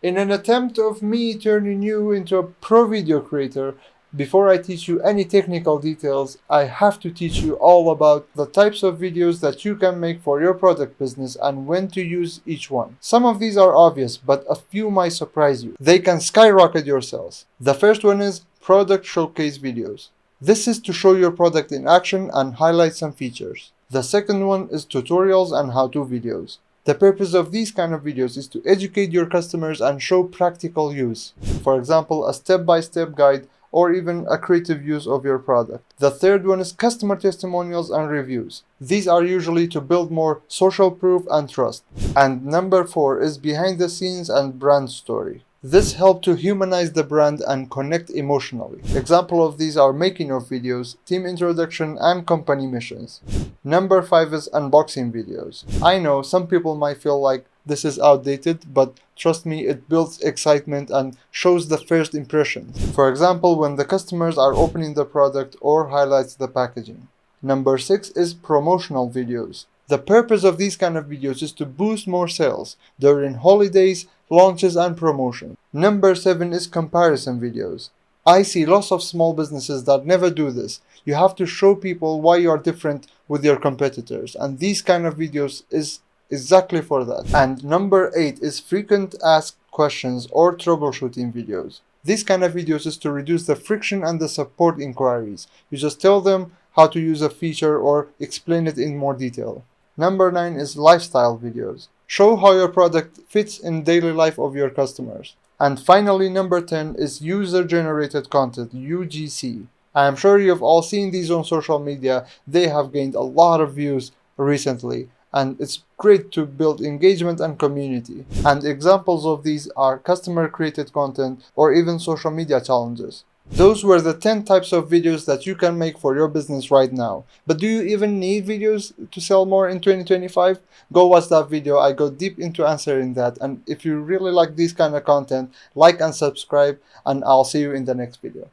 In an attempt of me turning you into a pro video creator, before I teach you any technical details, I have to teach you all about the types of videos that you can make for your product business and when to use each one. Some of these are obvious, but a few might surprise you. They can skyrocket your sales. The first one is product showcase videos. This is to show your product in action and highlight some features. The second one is tutorials and how-to videos. The purpose of these kind of videos is to educate your customers and show practical use. For example, a step-by-step guide or even a creative use of your product. The third one is customer testimonials and reviews. These are usually to build more social proof and trust. And number 4 is behind the scenes and brand story. This helps to humanize the brand and connect emotionally. Examples of these are making of videos, team introduction, and company missions. Number 5 is unboxing videos. I know some people might feel like this is outdated, but trust me, it builds excitement and shows the first impressions. For example, when the customers are opening the product or highlights the packaging. Number 6 is promotional videos. The purpose of these kind of videos is to boost more sales during holidays, launches, and promotion. Number 7 is comparison videos. I see lots of small businesses that never do this. You have to show people why you are different with your competitors, and these kind of videos is exactly for that. And number 8 is frequent asked questions or troubleshooting videos. These kind of videos is to reduce the friction and the support inquiries. You just tell them how to use a feature or explain it in more detail. Number 9 is lifestyle videos. Show how your product fits in daily life of your customers. And finally, number 10 is user-generated content, UGC. I am sure you've all seen these on social media. They have gained a lot of views recently, and it's great to build engagement and community. And examples of these are customer-created content or even social media challenges. Those were the 10 types of videos that you can make for your business right now. But do you even need videos to sell more in 2025? Go watch that video. I go deep into answering that. And if you really like this kind of content, like and subscribe, and I'll see you in the next video.